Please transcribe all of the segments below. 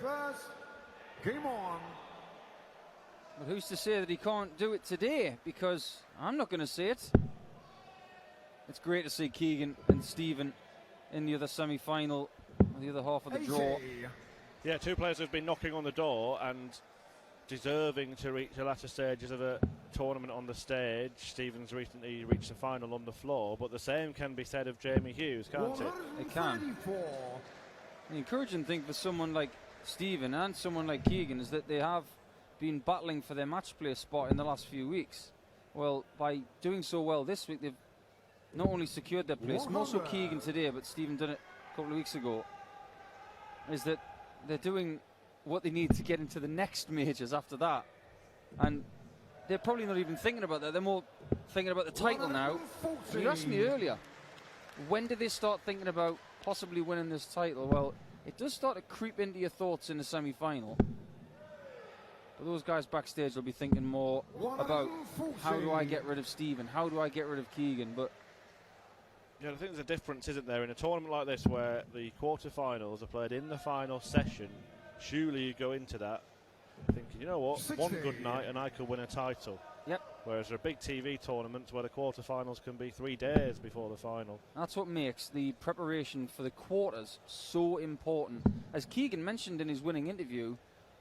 first. Game on. But who's to say that he can't do it today? Because I'm not going to say it. It's great to see Keegan and Stephen in the other semi-final, the other half of the draw. Yeah, two players who've been knocking on the door and deserving to reach the latter stages of a tournament on the stage. Stephen's recently reached the final on the floor, but the same can be said of Jamie Hughes, can't it? It can. The encouraging thing for someone like Stephen and someone like Keegan is that they have been battling for their match play spot in the last few weeks. Well, by doing so well this week, they've not only secured their place, more so Keegan today, but Stephen done it a couple of weeks ago, is that they're doing what they need to get into the next majors after that. And they're probably not even thinking about that. They're more thinking about the title now. You asked me earlier, when do they start thinking about possibly winning this title? Well, it does start to creep into your thoughts in the semi-final. But those guys backstage will be thinking more about how do I get rid of Stephen? How do I get rid of Keegan? But yeah, I think there's a difference, isn't there, in a tournament like this where the quarterfinals are played in the final session. Surely you go into that thinking, you know what, 16. one good night and I could win a title. Yep. Whereas there are big TV tournaments where the quarterfinals can be 3 days before the final. That's what makes the preparation for the quarters so important. As Keegan mentioned in his winning interview,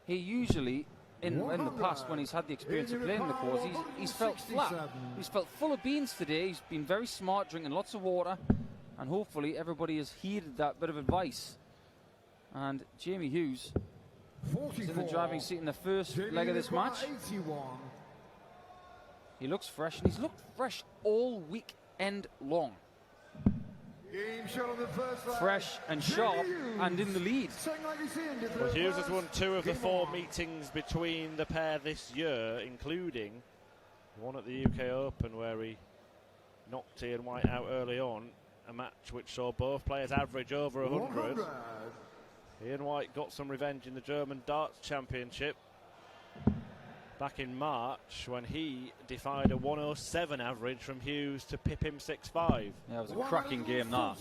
he usually, in the past when he's had the experience of playing the quarters, he's felt flat. He's felt full of beans today. He's been very smart, drinking lots of water, and hopefully everybody has heeded that bit of advice. And Jamie Hughes is in the driving seat in the first leg of this match. 81. He looks fresh, and he's looked fresh all weekend long. Game shot on the first leg. Fresh and sharp and in the lead. Well, Hughes has won 2 of the 4 meetings between the pair this year, including one at the UK Open where he knocked Ian White out early on, a match which saw both players average over 100. Ian White got some revenge in the German Darts Championship back in March when he defied a 107 average from Hughes to pip him 6-5. Yeah, it was a cracking game, that.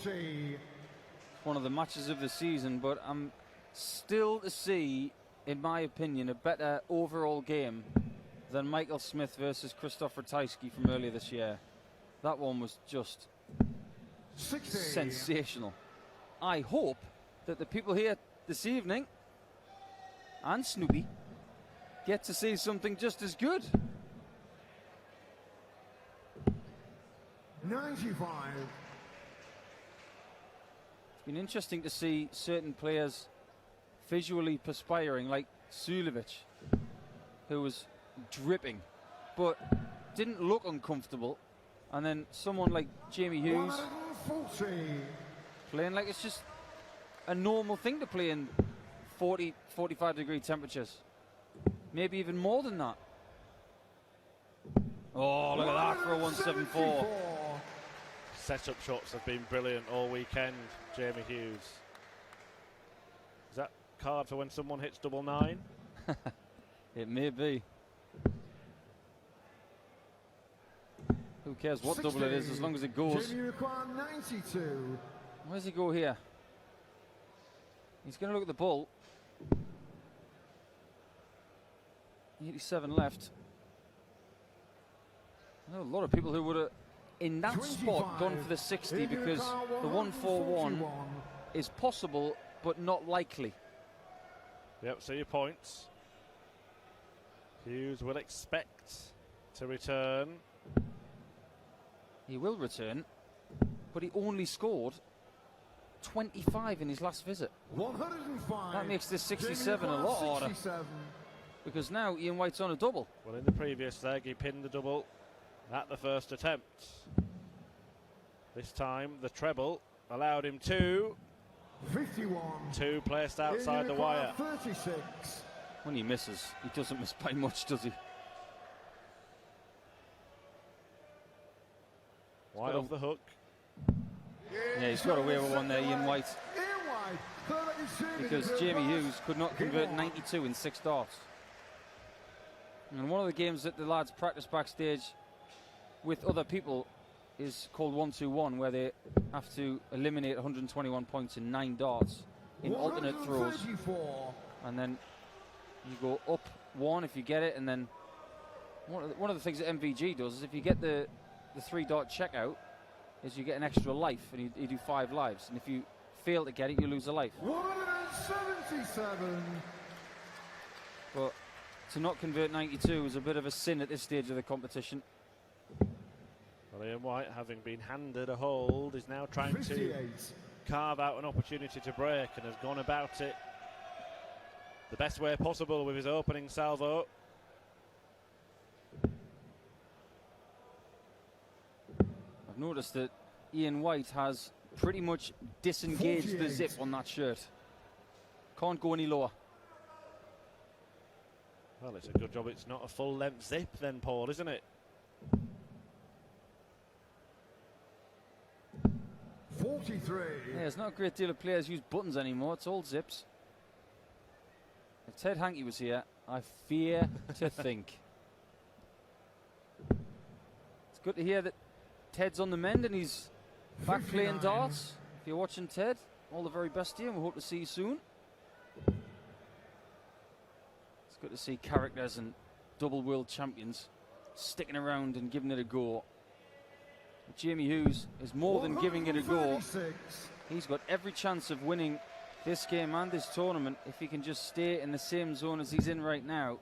One of the matches of the season, but I'm still to see, in my opinion, a better overall game than Michael Smith versus Christoph Ratajski from earlier this year. That one was just 60. Sensational. I hope that the people here this evening and Snoopy get to see something just as good. 95. It's been interesting to see certain players visually perspiring, like Sulevic, who was dripping but didn't look uncomfortable, and then someone like Jamie Hughes 140. playing like it's just a normal thing to play in 40, 45 degree temperatures. Maybe even more than that. Oh, look at that for a 174. Set-up shots have been brilliant all weekend, Jamie Hughes. Is that card for when someone hits 99? It may be. Who cares what 60. double it is as long as it goes. Jamie require 92. Where does he go here? He's going to look at the ball. 87 left. I know a lot of people who would have, in that 25. spot, gone for the 60 because the 141 is possible but not likely. Yep, so your points. Hughes will expect to return. He will return, but he only scored 25 in his last visit. 105. That makes this 67 a lot harder. 67. Because now Ian White's on a double. Well, in the previous leg, he pinned the double at the first attempt. This time, the treble allowed him 2. 51. 2 placed outside the wire. 36. When he misses, he doesn't miss by much, does he? White off the hook. Yeah, he's got away with one there, Ian White. Because Jamie Hughes could not convert 92 in 6 darts. And one of the games that the lads practice backstage with other people is called 1-2-1, where they have to eliminate 121 points in 9 darts in alternate throws. and then you go up 1 if you get it, and then one of the things that MVG does is if you get the 3-dot checkout, is you get an extra life, and you do 5 lives, and if you fail to get it, you lose a life. 177. But to not convert 92 is a bit of a sin at this stage of the competition. Well, Ian White, having been handed a hold, is now trying 58. to carve out an opportunity to break, and has gone about it the best way possible with his opening salvo. I've noticed that Ian White has pretty much disengaged 48. the zip on that shirt. Can't go any lower. Well, it's a good job it's not a full-length zip then, Paul, isn't it? 43. Yeah, there's not a great deal of players use buttons anymore. It's all zips. If Ted Hankey was here, I fear to think. It's good to hear that Ted's on the mend and he's back 59. playing darts. If you're watching Ted, all the very best to you, and we hope to see you soon. It's good to see characters and double world champions sticking around and giving it a go. Jamie Hughes is more than giving it a go. 136. He's got every chance of winning this game and this tournament if he can just stay in the same zone as he's in right now.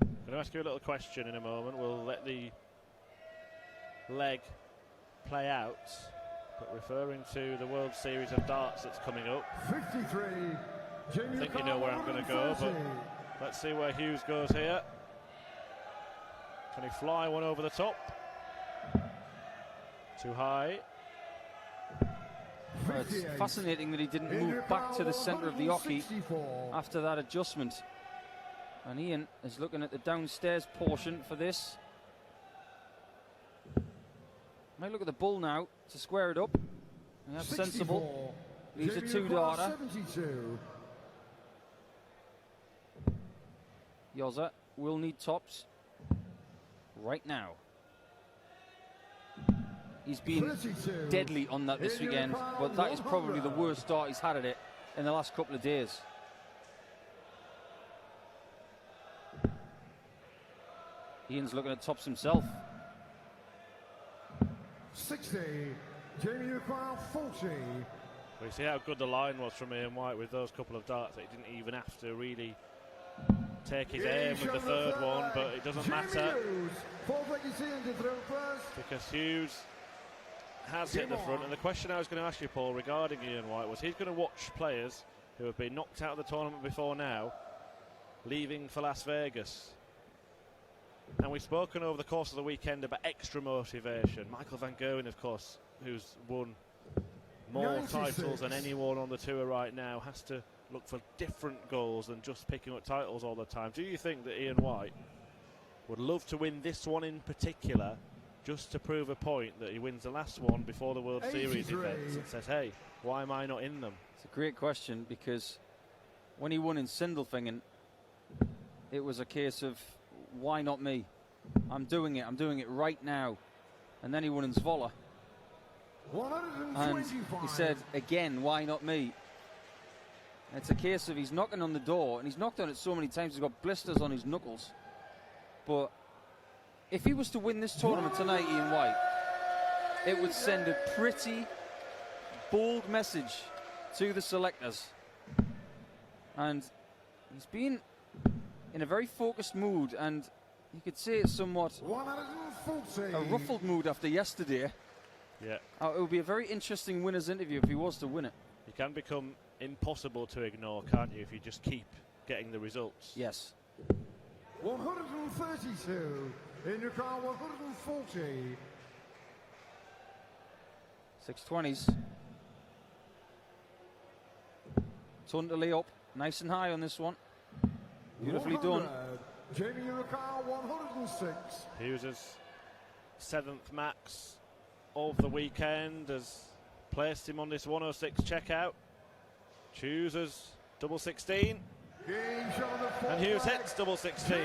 I'm going to ask you a little question in a moment. We'll let the leg play out. But referring to the World Series of Darts that's coming up, 53. Jamie I think you know where I'm going to go, but let's see where Hughes goes here. Can he fly one over the top? Too high. Well, it's fascinating that he didn't move back to the centre of the hockey after that adjustment. And Ian is looking at the downstairs portion for this. Might look at the bull now to square it up. And that's sensible. Leaves a 2-darter. Yoza will need tops right now. He's been 32. deadly on that this weekend, but that is probably the worst start he's had at it in the last couple of days. Ian's looking at tops himself. 60. Jamie O'Connell 40. We see how good the line was from Ian White with those couple of darts. He didn't even have to really take his aim with the third one, but it doesn't matter because Hughes has hit the front. And the question I was going to ask you, Paul, regarding Ian White was he's going to watch players who have been knocked out of the tournament before now leaving for Las Vegas. And we've spoken over the course of the weekend about extra motivation. Michael Van Gerwen, of course, who's won more 96. titles than anyone on the tour right now, has to look for different goals than just picking up titles all the time. Do you think that Ian White would love to win this one in particular just to prove a point that he wins the last one before the World 83. Series events and says, hey, why am I not in them? It's a great question, because when he won in Sindelfingen, it was a case of, why not me? I'm doing it right now. And then he won in Zwolle. And he said, again, why not me? And it's a case of he's knocking on the door, and he's knocked on it so many times he's got blisters on his knuckles. But if he was to win this tournament tonight, Ian White, it would send a pretty bold message to the selectors. And he's been in a very focused mood, and you could say it's somewhat 140. a ruffled mood after yesterday. Yeah. It would be a very interesting winner's interview if he was to win it. You can become impossible to ignore, can't you, if you just keep getting the results? Yes. 132. In your car, 140. 620s. Tuntally up, nice and high on this one. Beautifully done. 100. Jamie O'Connell 106. Hughes' 7th max of the weekend has placed him on this 106 checkout. Chooses double 16. And Hughes hits double 16.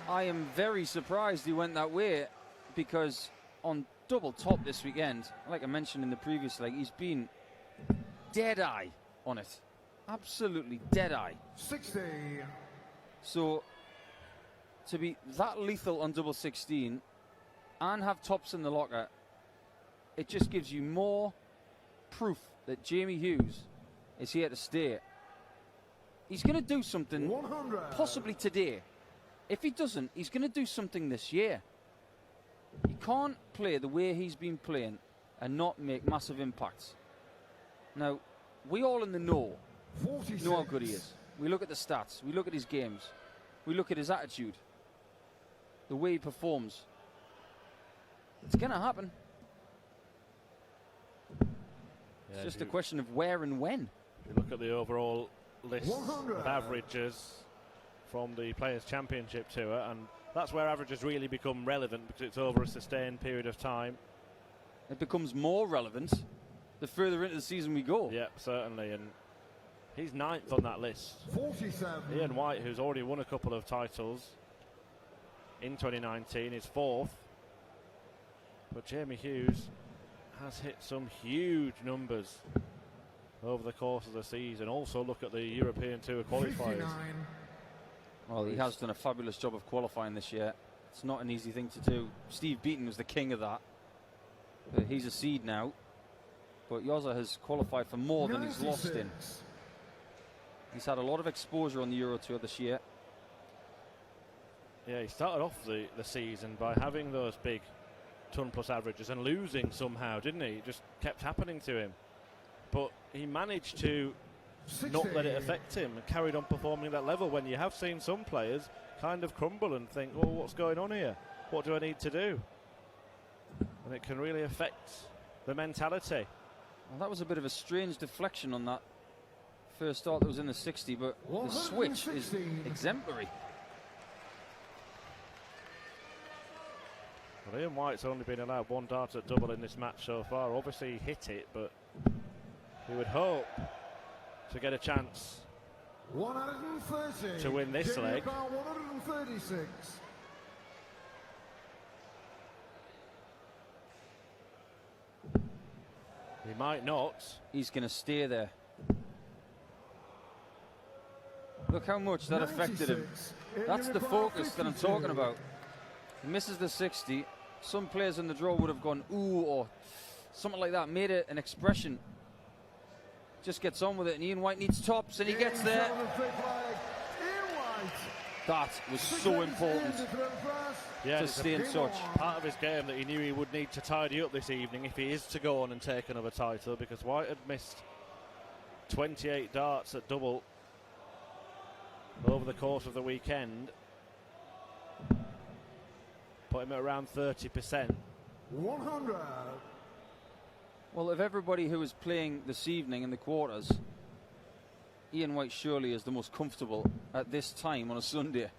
I am very surprised he went that way, because on double top this weekend. Like I mentioned in the previous leg, he's been dead-eye on it. Absolutely dead-eye. 60. So, to be that lethal on double 16 and have tops in the locker, it just gives you more proof that Jamie Hughes is here to stay. He's going to do something 100. possibly today. If he doesn't, he's going to do something this year. He can't play the way he's been playing and not make massive impacts. Now, we all in the know 46. know how good he is. We look at the stats, we look at his games, we look at his attitude, the way he performs. It's going to happen. It's just a question of where and when. If you look at the overall list 100. of averages from the Players' Championship Tour, and that's where averages really become relevant because it's over a sustained period of time. It becomes more relevant the further into the season we go. Yep, certainly, and he's 9th on that list. 47. Ian White, who's already won a couple of titles in 2019, is 4th. But Jamie Hughes has hit some huge numbers over the course of the season. Also look at the European Tour qualifiers. 59. Well, he has done a fabulous job of qualifying this year. It's not an easy thing to do. Steve Beaton was the king of that. But he's a seed now. But Yoza has qualified for more than he's lost in. He's had a lot of exposure on the Euro Tour this year. Yeah, he started off the season by having those big ton plus averages and losing somehow, didn't he? It just kept happening to him. But he managed to 60. not let it affect him and carried on performing at that level, when you have seen some players kind of crumble and think, oh, what's going on here? What do I need to do? And it can really affect the mentality. Well, that was a bit of a strange deflection on that first start that was in the 60, but the switch is 116. exemplary. Well, Ian White's only been allowed one dart at double in this match so far. Obviously he hit it, but he would hope to get a chance 130. to win this leg. 136. He might not. He's going to stay there. Look how much that affected him. 96. That's the focus that I'm talking about. He misses the 60. Some players in the draw would have gone ooh or something like that, made it an expression. Just gets on with it, and Ian White needs tops, and he gets there. That was so important Yeah, to it's stay in touch. part of his game that he knew he would need to tidy up this evening if he is to go on and take another title, because White had missed 28 darts at double over the course of the weekend. Put him at around 30%. 100. Well, of everybody who is playing this evening in the quarters, Ian White surely is the most comfortable at this time on a Sunday.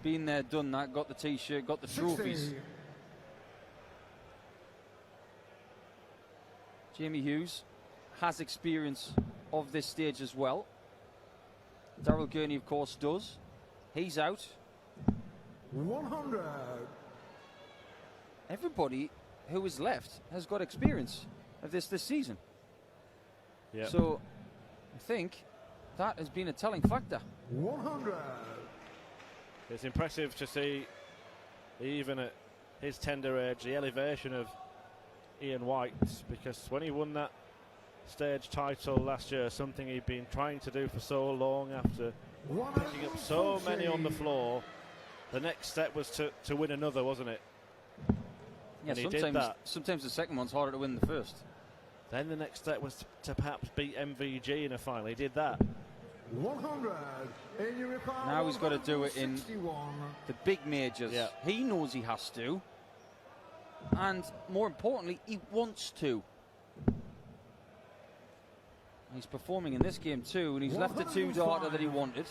Been there, done that, got the t-shirt, got the 60. trophies. Jamie Hughes has experience of this stage as well. Daryl Gurney, of course, does. He's out. 100. Everybody who is left has got experience of this season. Yep. So I think that has been a telling factor. 100. It's impressive to see, even at his tender age, the elevation of Ian White, because when he won that stage title last year, something he'd been trying to do for so long after picking up so many on the floor, the next step was to win another, wasn't it? Yeah, And he did that. sometimes the second one's harder to win than the first. Then the next step was to perhaps beat MVG in a final. He did that. 100. Now he's got to do it in the big majors. Yeah. He knows he has to. And more importantly, he wants to. He's performing in this game too, and he's left the two-darter that he wanted.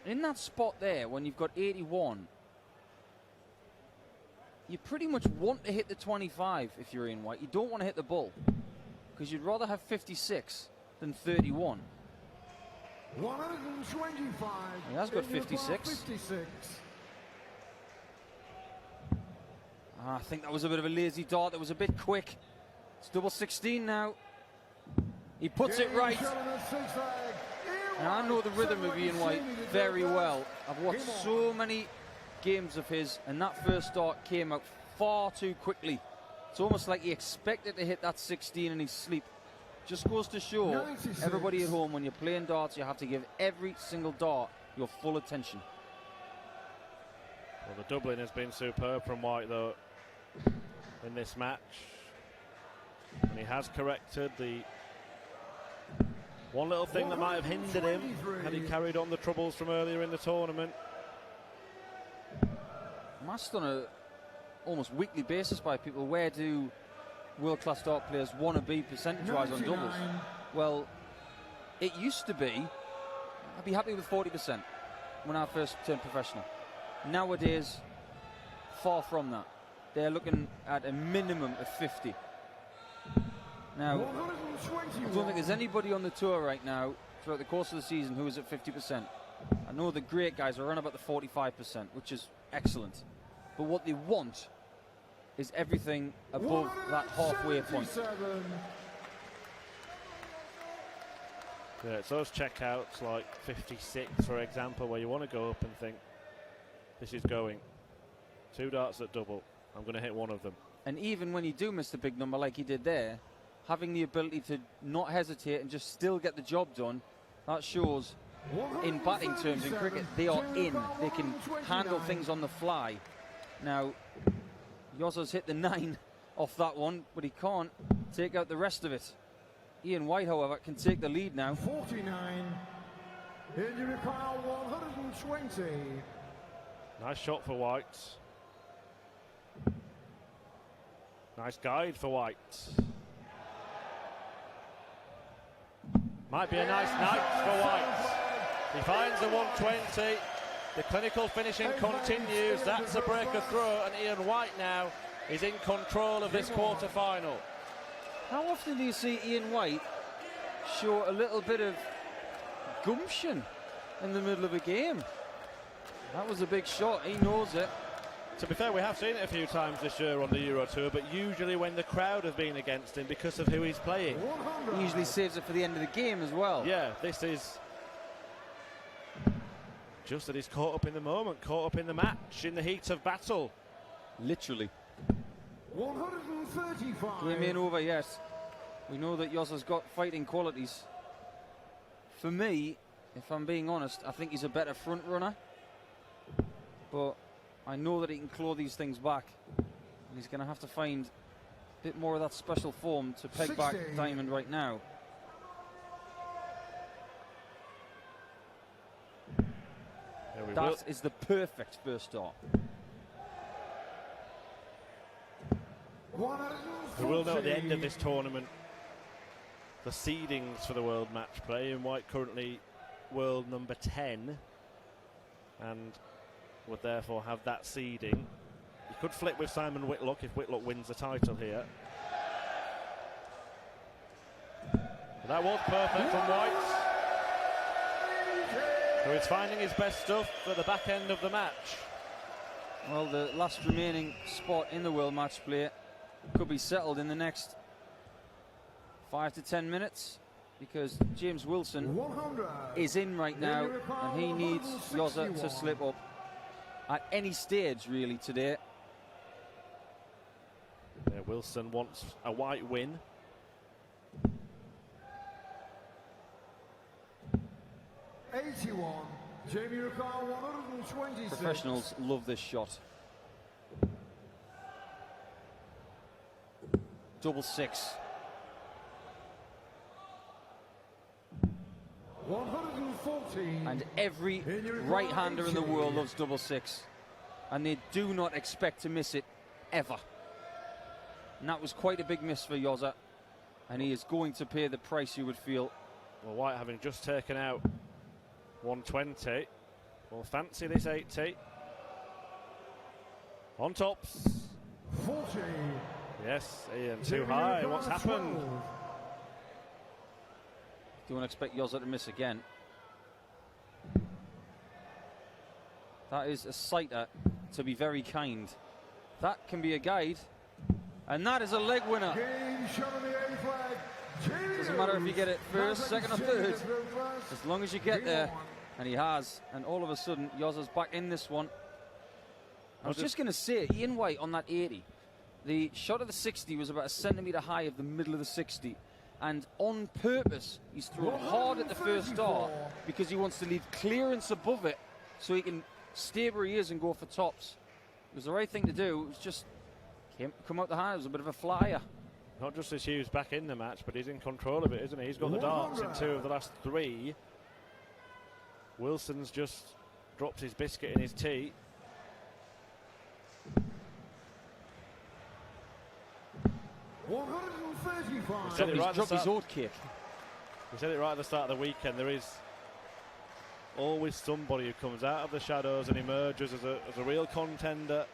In that spot there, when you've got 81, you pretty much want to hit the 25 if you're Ian White. You don't want to hit the bull, because you'd rather have 56 than 31. 125. He has got 56. 56. I think that was a bit of a lazy dart. That was a bit quick. It's double 16 now. He puts it right. And I know the rhythm of Ian White very well. I've watched so many games of his, and that first dart came out far too quickly. It's almost like he expected to hit that 16 in his sleep. Just goes to show everybody at home, when you're playing darts, you have to give every single dart your full attention. Well, the doubling has been superb from White, though, in this match. And he has corrected the one little thing that might have hindered him had he carried on the troubles from earlier in the tournament. I'm asked on a almost weekly basis by people, where do world-class dart players want to be percentage-wise on doubles? Well, it used to be, I'd be happy with 40% when I first turned professional. Nowadays, far from that. They're looking at a minimum of 50. Now, I don't think there's anybody on the tour right now throughout the course of the season who is at 50%. I know the great guys are around about the 45%, which is excellent. But what they want is everything above that halfway point. Yeah, it's those checkouts like 56, for example, where you want to go up and think, this is going. 2 darts at double. I'm going to hit one of them. And even when you do miss the big number like he did there, having the ability to not hesitate and just still get the job done, that shows in batting terms in cricket, they are in. They can handle things on the fly. Now, Yoza's hit the 9 off that one, but he can't take out the rest of it. Ian White, however, can take the lead now. 49. Injury pile 120. Nice shot for White. Nice guide for White. Might be a nice night for White. He finds the 120. The clinical finishing continues. That's a breaker throw, and Ian White now is in control of this quarter-final. How often do you see Ian White show a little bit of gumption in the middle of a game? That was a big shot. He knows it. To be fair, we have seen it a few times this year on the Euro Tour, but usually when the crowd have been against him because of who he's playing. He usually saves it for the end of the game as well. Yeah, this is just that he's caught up in the moment, caught up in the match, in the heat of battle. Literally. 135. Game ain't over yet. We know that Yoza's got fighting qualities. For me, if I'm being honest, I think he's a better front runner. But I know that he can claw these things back. And he's going to have to find a bit more of that special form to peg 60. back Diamond right now. That is the perfect first start. We will know at the end of this tournament the seedings for the World Match Play. Ian White currently world number 10 and would therefore have that seeding. He could flip with Simon Whitlock if Whitlock wins the title here. But that was perfect from White, who is finding his best stuff at the back end of the match. Well, the last remaining spot in the World Match Play could be settled in the next 5 to 10 minutes, because James Wilson is in right now and he needs Yoza to slip up at any stage really today. Yeah, Wilson wants a White win. Professionals love this shot. Double 6. 114. And every right-hander in the world loves double 6. And they do not expect to miss it ever. And that was quite a big miss for Yoza. And he is going to pay the price, you would feel. Well, White having just taken out 120. Will fancy this 80. On tops. 40. Yes, Ian, too high. What's happened? Don't expect Yoza to miss again. That is a sighter, to be very kind. That can be a guide. And that is a leg winner. Game shot on the A flag. Doesn't matter if you get it first, second or third, as long as you get there. And he has. And all of a sudden, Yoza's back in this one. I was just going to say, Ian White on that 80, the shot of the 60 was about a centimetre high of the middle of the 60. And on purpose, he's thrown hard at the first dart because he wants to leave clearance above it so he can stay where he is and go for tops. It was the right thing to do. It was just come out the hand. It was a bit of a flyer. Not just as Hughes back in the match, but he's in control of it, isn't he? He's got the darts in 2 of the last 3. Wilson's just dropped his biscuit in his tea. He's dropped his oat cake. We said it right at the start of the weekend. There is always somebody who comes out of the shadows and emerges as a real contender.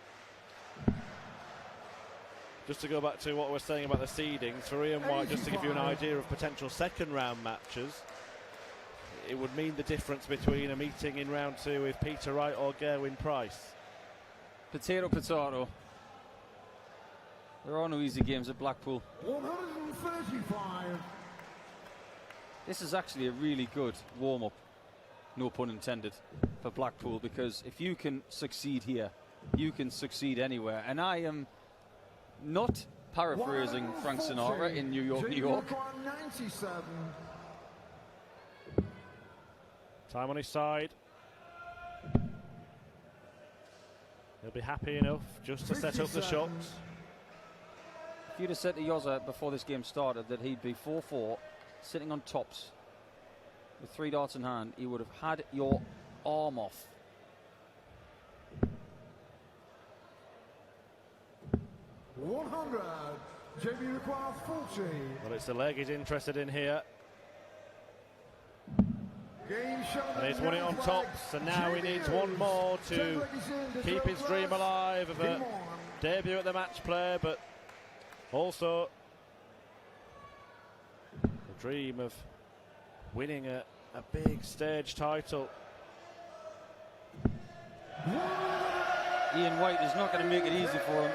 Just to go back to what we're saying about the seedings, for Ian White, just to give you an idea of potential second round matches, it would mean the difference between a meeting in round 2 with Peter Wright or Gerwyn Price. Potato, potato. There are no easy games at Blackpool. 135. This is actually a really good warm-up, no pun intended, for Blackpool, because if you can succeed here, you can succeed anywhere. And I am not paraphrasing Frank Sinatra in New York, New York. 97. Time on his side. He'll be happy enough just to set up the shots. If you'd have said to Yoza before this game started that he'd be 4-4, sitting on tops with 3 darts in hand, he would have had your arm off. JB requires 40. Well, it's the leg he's interested in here. And he's won it on tops, and now he needs one more to keep his dream alive of a debut at the match play, but also the dream of winning a big stage title. Ian White is not going to make it easy for him.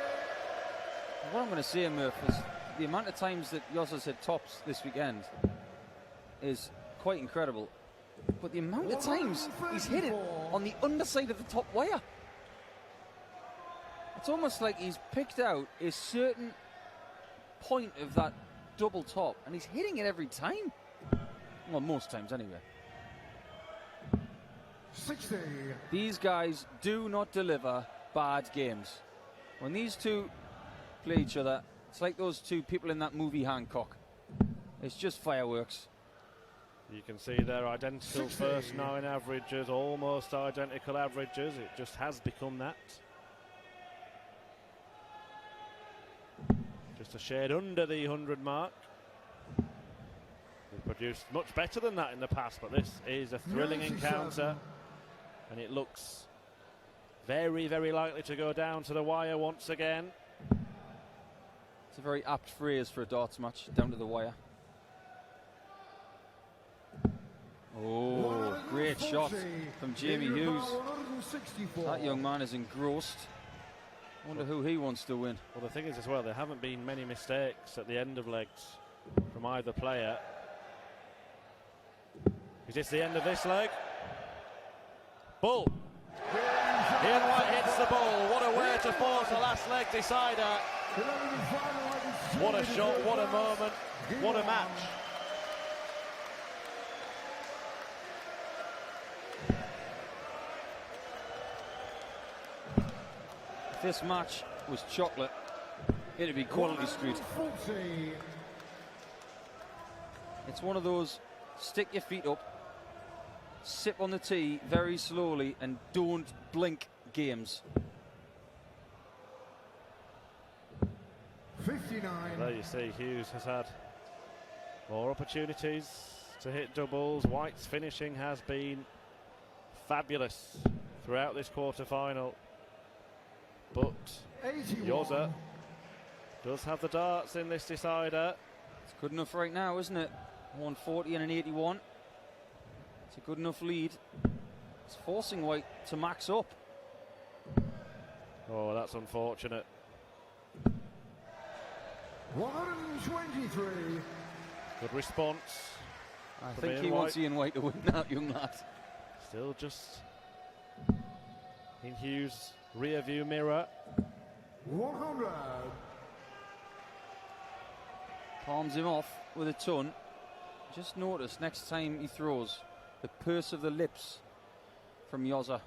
What I'm going to say, Murph, is the amount of times that Yoza's hit tops this weekend is quite incredible. But the amount of times he's hit it on the underside of the top wire. It's almost like he's picked out a certain point of that double top and he's hitting it every time. Well, most times anyway. 60. These guys do not deliver bad games. When these two play each other, it's like those two people in that movie Hancock. It's just fireworks. You can see they're identical 60. first 9 averages, almost identical averages. It just has become that. Just a shade under the 100 mark. They've produced much better than that in the past, but this is a thrilling encounter. And it looks very, very likely to go down to the wire once again. It's a very apt phrase for a darts match, down to the wire. Oh, great shot from Jamie Hughes. That young man is engrossed. I wonder who he wants to win. Well, the thing is as well, there haven't been many mistakes at the end of legs from either player. Is this the end of this leg? Bull. Ian White hits the ball. What a way to force a last leg decider. What a shot, what a moment, what a match. If this match was chocolate, it'd be Quality Street. It's one of those stick your feet up, sip on the tea very slowly and don't blink games. 59. There you see Hughes has had more opportunities to hit doubles. White's finishing has been fabulous throughout this quarter-final. But 81. Yoza does have the darts in this decider. It's good enough right now, isn't it? 140 and an 81. It's a good enough lead. It's forcing White to max up. Oh, that's unfortunate. 123. Good response. I from think Ian he White. wants Ian White to win that, young lad. Still just in Hughes' rear view mirror. 100. Palms him off with a ton. Just notice next time he throws the purse of the lips from Yoza.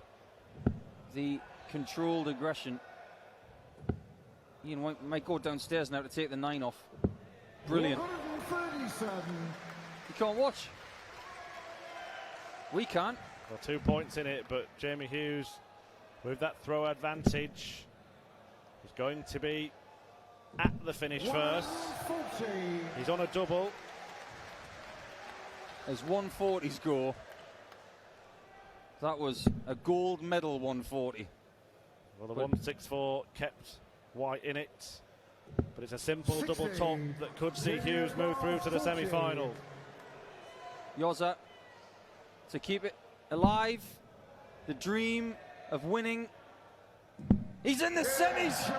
The controlled aggression. Ian White might go downstairs now to take the 9 off. Brilliant. 137. You can't watch. We can't. Well, 2 points in it, but Jamie Hughes, with that throw advantage, is going to be at the finish first. 140. He's on a double. As 140s go, that was a gold medal 140. Well, the 164 kept White in it, but it's a simple double top that could see Hughes move through to the semi-final. Yoza to keep it alive, the dream of winning. He's in the semis!